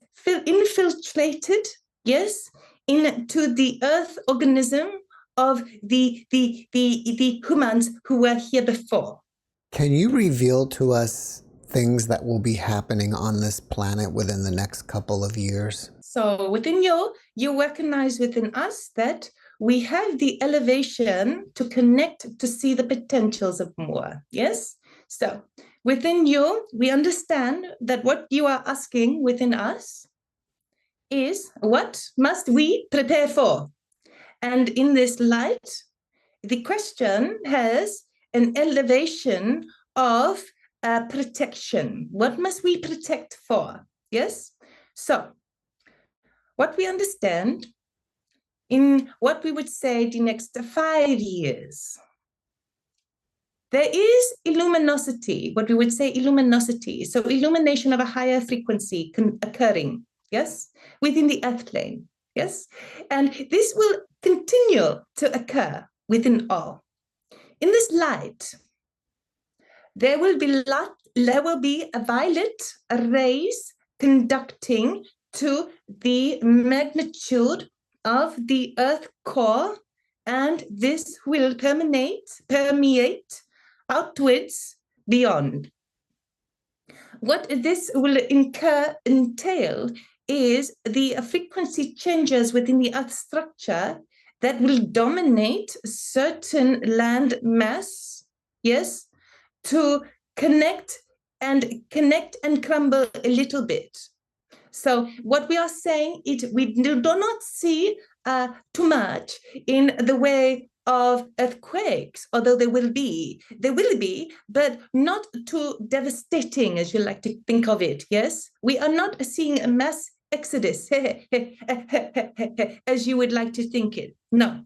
infiltrated, yes, into the earth organism of the humans who were here before. Can you reveal to us things that will be happening on this planet within the next couple of years? So within you recognize within us that we have the elevation to connect, to see the potentials of more, yes? So within you, we understand that what you are asking within us is, what must we prepare for? And in this light, the question has an elevation of protection. What must we protect for? Yes? So what we understand in what we would say the next 5 years, there is luminosity, what we would say luminosity, so illumination of a higher frequency occurring, yes, within the earth plane, yes, and this will continue to occur within all. In this light, there will be a violet rays conducting to the magnitude of the earth core, and this will permeate outwards beyond. What this will entail is the frequency changes within the earth structure that will dominate certain land mass, yes, to connect and crumble a little bit. So what we are saying is we do not see too much in the way of earthquakes, although there will be, but not too devastating as you like to think of it, yes? We are not seeing a mass exodus, as you would like to think it. No,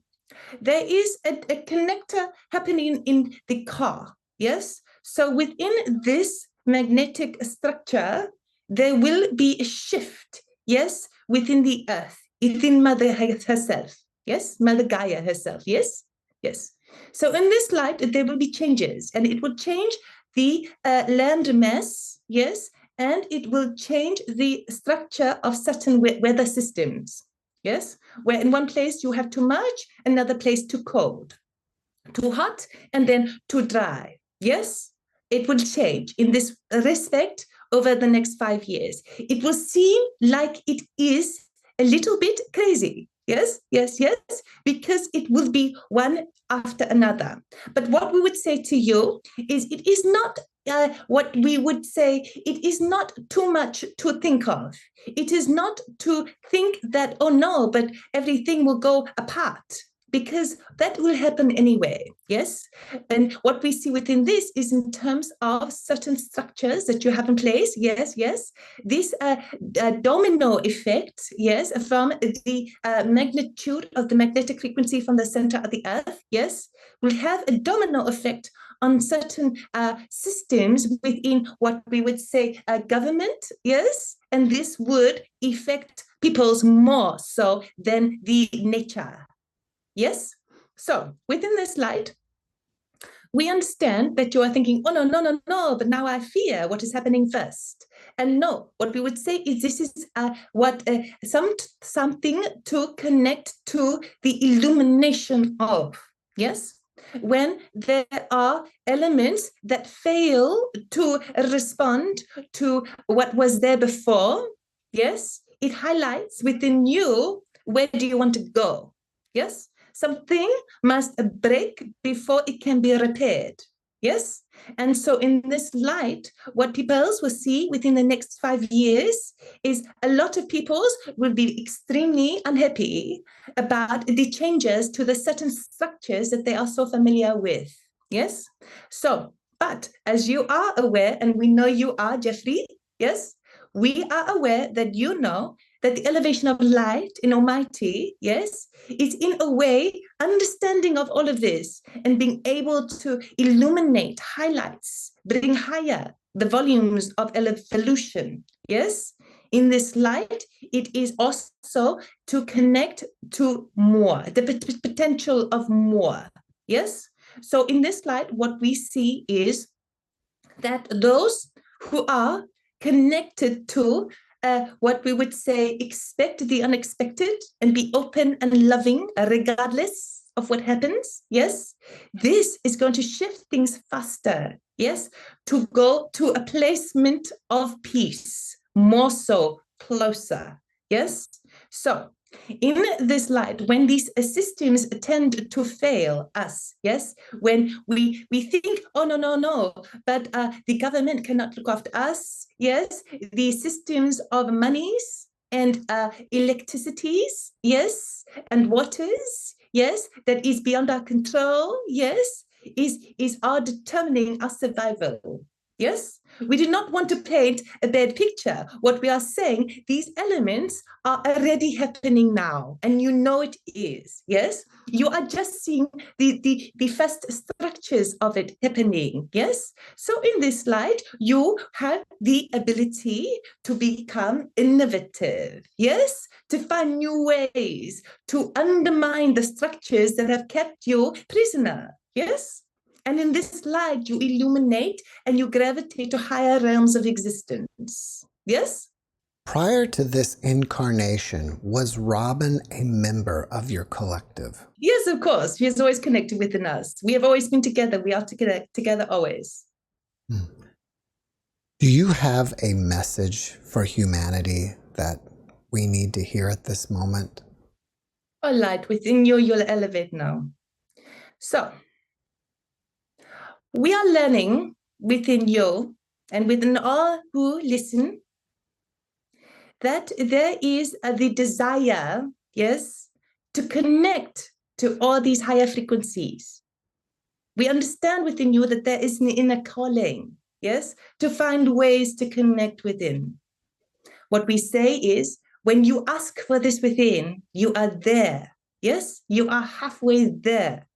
there is a connector happening in the car, yes? So within this magnetic structure, there will be a shift, yes, within the earth, within Mother herself, Yes, Mother Gaia herself. Yes, yes. So in this light, there will be changes, and it will change the land mass, yes, and it will change the structure of certain weather systems, yes, where in one place you have too much, another place too cold, too hot, and then too dry. Yes, it will change in this respect over the next 5 years. It will seem like it is a little bit crazy. Yes, yes, yes, because it will be one after another. But what we would say to you is it is not what we would say, it is not too much to think of. It is not to think that, oh no, but everything will go apart, because that will happen anyway, yes? And what we see within this is in terms of certain structures that you have in place, yes, yes. This domino effect, yes, from the magnitude of the magnetic frequency from the center of the earth, yes, will have a domino effect on certain systems within what we would say government, yes? And this would affect people's more so than the nature. Yes? So within this light, we understand that you are thinking, oh, no, no, no, no, but now I fear what is happening first. And no, what we would say is this is something to connect to the illumination of, yes? When there are elements that fail to respond to what was there before, yes, it highlights within you, where do you want to go? Yes? Something must break before it can be repaired. Yes? And so in this light, what people will see within the next 5 years is a lot of people will be extremely unhappy about the changes to the certain structures that they are so familiar with. Yes? So, but as you are aware, and we know you are, Jeffrey, yes? We are aware that you know that the elevation of light in Almighty, yes, is in a way understanding of all of this and being able to illuminate, highlights, bring higher the volumes of evolution, yes? In this light, it is also to connect to more, the potential of more, yes? So in this light, what we see is that those who are connected to what we would say, expect the unexpected and be open and loving regardless of what happens, yes, this is going to shift things faster, yes, to go to a placement of peace, more so closer, yes. So in this light, when these systems tend to fail us, yes, when we think, oh, no, no, no, but the government cannot look after us, yes, the systems of monies and electricities, yes, and waters, yes, that is beyond our control, yes, is our determining our survival. Yes, we do not want to paint a bad picture. What we are saying, these elements are already happening now, and you know it is. Yes, you are just seeing the first structures of it happening. Yes, so in this light, you have the ability to become innovative. Yes, to find new ways to undermine the structures that have kept you prisoner. Yes. And in this light, you illuminate and you gravitate to higher realms of existence. Yes? Prior to this incarnation, was Robyn a member of your collective? Yes, of course. She is always connected within us. We have always been together. We are together always. Do you have a message for humanity that we need to hear at this moment? Oh, light within you, you'll elevate now. So, we are learning within you and within all who listen that there is the desire, yes, to connect to all these higher frequencies. We understand within you that there is an inner calling, yes, to find ways to connect within. What we say is, when you ask for this within, you are there, yes, you are halfway there.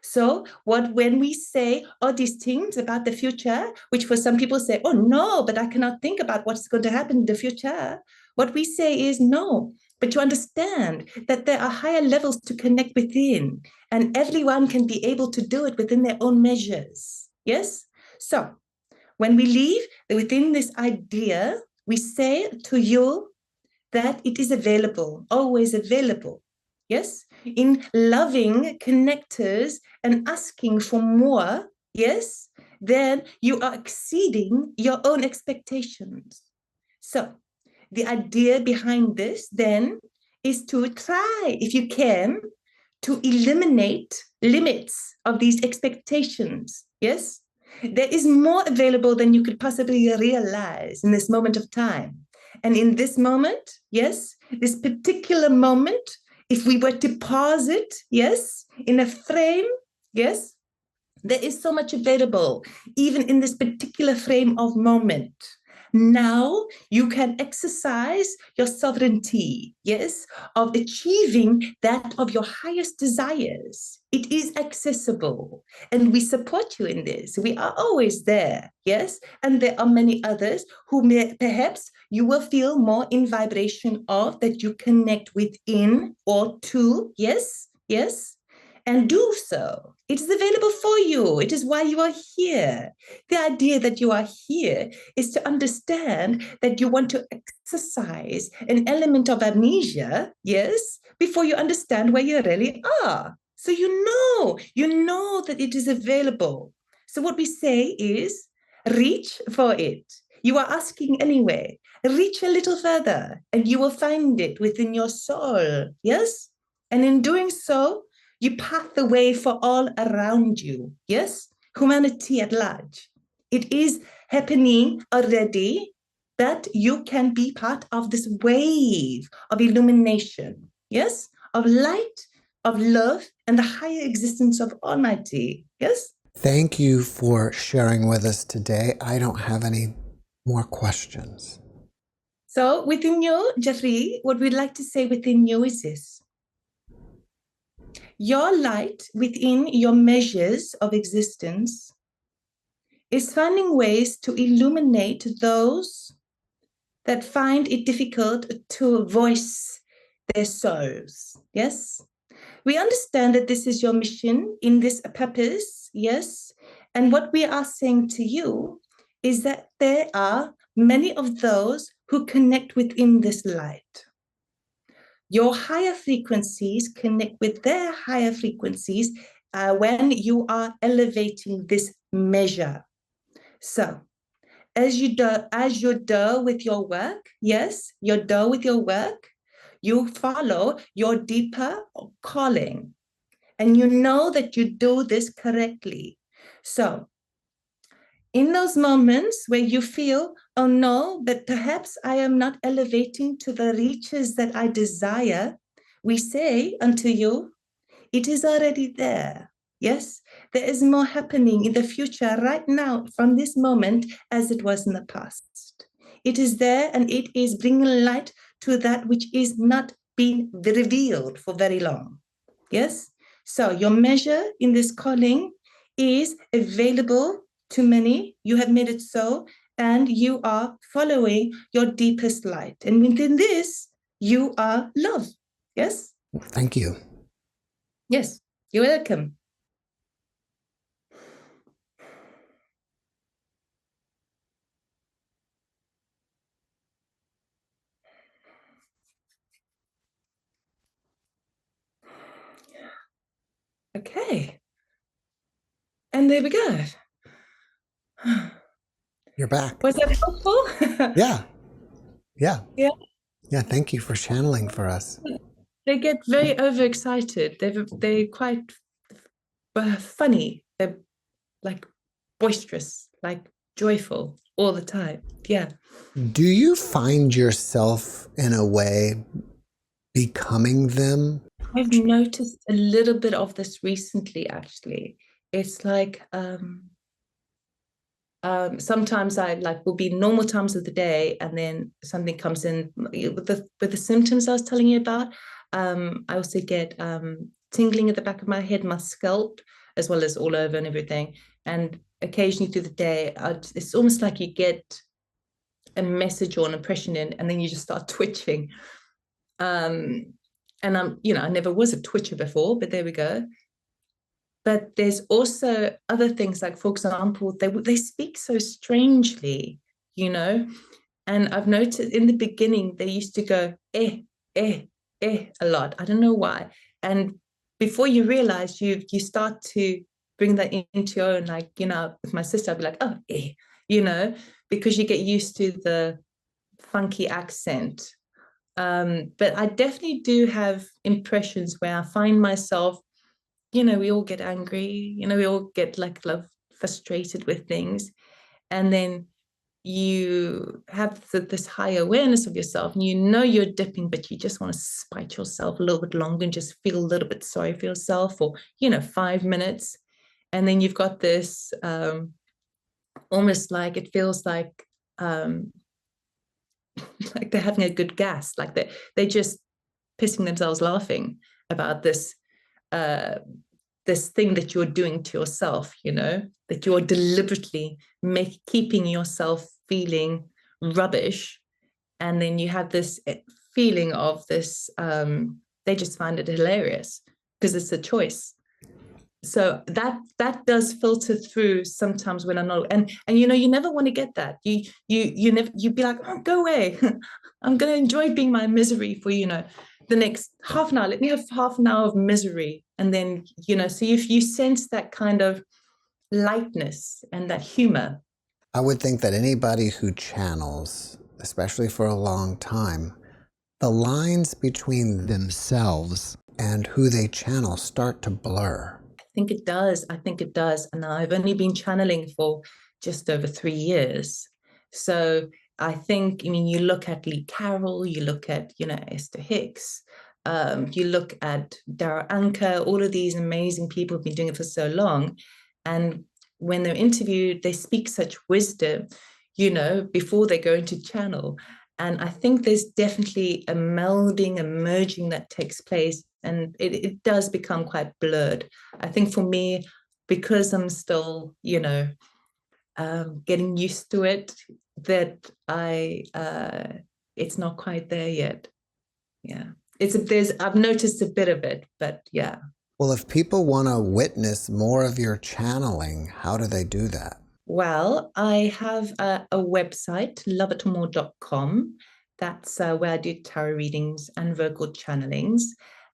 So when we say all these things about the future, which for some people say, oh no, but I cannot think about what's going to happen in the future. What we say is no, but to understand that there are higher levels to connect within, and everyone can be able to do it within their own measures. Yes? So when we live within this idea, we say to you that it is available, always available. Yes? In loving connectors and asking for more, yes, then you are exceeding your own expectations. So the idea behind this then is to try, if you can, to eliminate limits of these expectations. Yes? There is more available than you could possibly realize in this moment of time. And in this moment, yes, this particular moment, if we were to pause it, yes, in a frame, yes, there is so much available, even in this particular frame of moment. Now you can exercise your sovereignty, yes, of achieving that of your highest desires. It is accessible, and we support you in this. We are always there, yes, and there are many others who may perhaps you will feel more in vibration of, that you connect within or to, yes, yes, and do so. It is available for you. It is why you are here. The idea that you are here is to understand that you want to exercise an element of amnesia, yes, before you understand where you really are. So you know that it is available. So what we say is reach for it. You are asking anyway. Reach a little further and you will find it within your soul, yes? And in doing so, you path the way for all around you, yes? Humanity at large. It is happening already that you can be part of this wave of illumination, yes? Of light, of love, and the higher existence of Almighty, yes? Thank you for sharing with us today. I don't have any more questions. So within you, Jeffrey, what we'd like to say within you is this. Your light within your measures of existence is finding ways to illuminate those that find it difficult to voice their souls. Yes? We understand that this is your mission in this purpose. Yes? And what we are saying to you is that there are many of those who connect within this light. Your higher frequencies connect with their higher frequencies when you are elevating this measure. So, as you do with your work, yes, you're done with your work, you follow your deeper calling, and you know that you do this correctly. So, in those moments where you feel, oh no, but perhaps I am not elevating to the reaches that I desire, we say unto you, it is already there. Yes, there is more happening in the future right now from this moment as it was in the past. It is there and it is bringing light to that which is not being revealed for very long. Yes, so your measure in this calling is available to many. You have made it so, and you are following your deepest light. And within this, you are love. Yes? Thank you. Yes, you're welcome. Okay. And there we go. You're back. Was that helpful? Yeah. Yeah. Yeah. Yeah. Thank you for channeling for us. They get very overexcited. They're quite funny. They're like boisterous, like joyful all the time. Yeah. Do you find yourself in a way becoming them? I've noticed a little bit of this recently, actually. It's like sometimes I will be normal times of the day, and then something comes in with the symptoms I was telling you about. I also get tingling at the back of my head, my scalp, as well as all over and everything. And occasionally through the day, it's almost like you get a message or an impression in, and then you just start twitching. And I never was a twitcher before, but there we go. But there's also other things, like, for example, they speak so strangely, and I've noticed in the beginning they used to go a lot. I don't know why. And before you realize, you start to bring that into your own, like, with my sister, I'd be like, oh, because you get used to the funky accent. But I definitely do have impressions where I find myself, we all get angry, we all get like love frustrated with things. And then you have this high awareness of yourself, and you're dipping, but you just want to spite yourself a little bit longer and just feel a little bit sorry for yourself for 5 minutes. And then you've got this almost like, it feels um, like they're having a good gas, like they're just pissing themselves laughing about this thing that you're doing to yourself, that you're deliberately keeping yourself feeling rubbish. And then you have this feeling of this, they just find it hilarious because it's a choice. So that does filter through sometimes when I'm not, and you never want to get that. You never, you'd be like, oh, go away. I'm going to enjoy being my misery for the next half an hour. Let me have half an hour of misery, and then so if you sense that kind of lightness and that humor. I would think that anybody who channels, especially for a long time, the lines between themselves and who they channel start to blur. I think it does. And I've only been channeling for just over 3 years. So I think, you look at Lee Carroll, you look at, Esther Hicks, you look at Dara Anka, all of these amazing people have been doing it for so long. And when they're interviewed, they speak such wisdom, before they go into channel. And I think there's definitely a melding, a merging that takes place, and it does become quite blurred. I think for me, because I'm still, getting used to it, that it's not quite there yet. Yeah, I've noticed a bit of it, but yeah. Well, if people want to witness more of your channeling, how do they do that? Well, I have a website, loveitmore.com. That's where I do tarot readings and vocal channelings.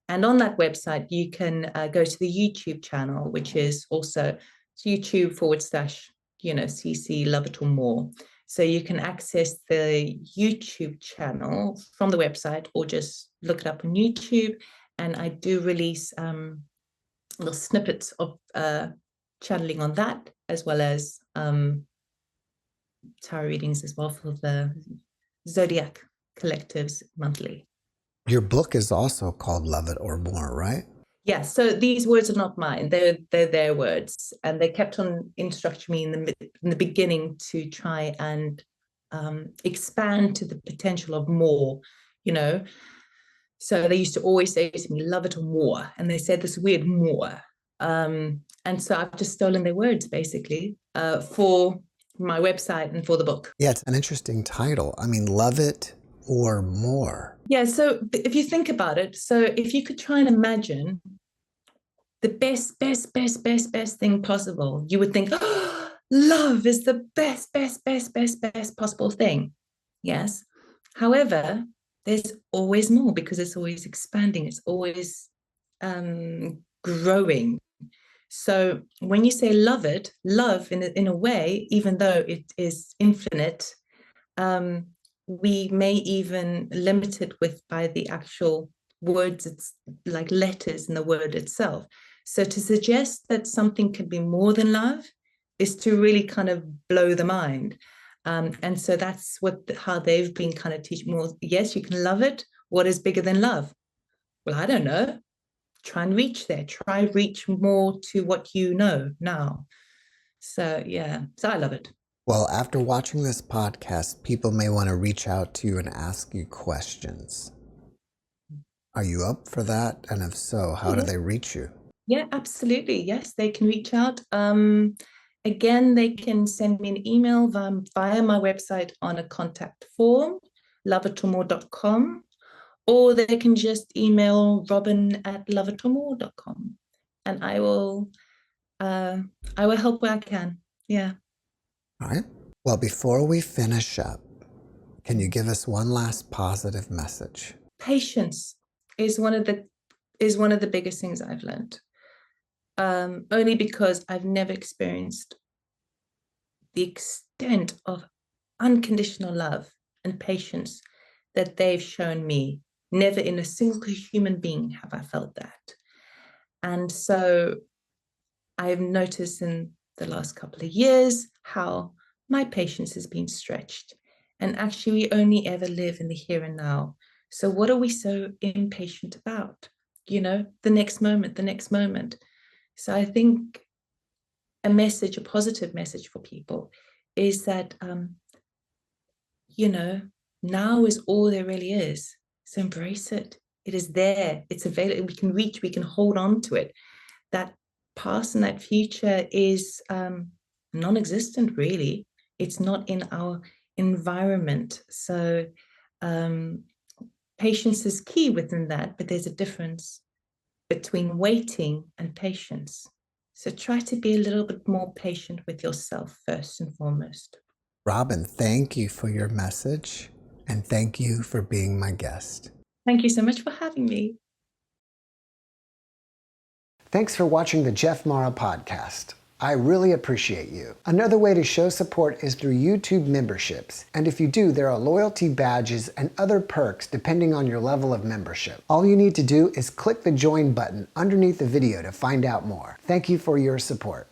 And on that website, you can go to the YouTube channel, which is also YouTube/CC Love It or More. So you can access the YouTube channel from the website, or just look it up on YouTube. And I do release little snippets of channeling on that, as well as tarot readings as well for the Zodiac Collectives monthly. Your book is also called Love It or More, right? Yeah, so these words are not mine. They're their words, and they kept on instructing me in the beginning to try and expand to the potential of more, So they used to always say to me, love it or more. And they said this weird more. And so I've just stolen their words, basically, for my website and for the book. Yeah, it's an interesting title. Love it or more. Yeah, so if you think about it, so if you could try and imagine the best thing possible, you would think, oh, love is the best possible thing. Yes. However, there's always more, because it's always expanding. It's always growing. So when you say love it, love in a way, even though it is infinite, we may even limit it by the actual words. It's like letters in the word itself. So to suggest that something can be more than love is to really kind of blow the mind. And so that's how they've been kind of teaching more. Yes, you can love it. What is bigger than love? Well, I don't know. Try and reach there. Try reach more to what you know now. So yeah, so I love it. Well, after watching this podcast, people may want to reach out to you and ask you questions. Are you up for that? And if so, how do they reach you? Yeah, absolutely. Yes, they can reach out. Again, they can send me an email via my website on a contact form, loveitmore.com, or they can just email robyn@loveatommore.com, and I will help where I can. Yeah. All right. Well, before we finish up, can you give us one last positive message? Patience is one of the biggest things I've learned. Only because I've never experienced the extent of unconditional love and patience that they've shown me. Never in a single human being have I felt that. And so I've noticed in the last couple of years how my patience has been stretched. And actually, we only ever live in the here and now. So what are we so impatient about? The next moment, the next moment. So I think a positive message for people is that, now is all there really is. So embrace it. It is there. It's available. We can reach, we can hold on to it. That past and that future is non-existent, really. It's not in our environment. So patience is key within that, but there's a difference between waiting and patience. So try to be a little bit more patient with yourself first and foremost. Robyn, thank you for your message, and thank you for being my guest. Thank you so much for having me. Thanks for watching the JeffMara podcast. I really appreciate you. Another way to show support is through YouTube memberships. And if you do, there are loyalty badges and other perks depending on your level of membership. All you need to do is click the join button underneath the video to find out more. Thank you for your support.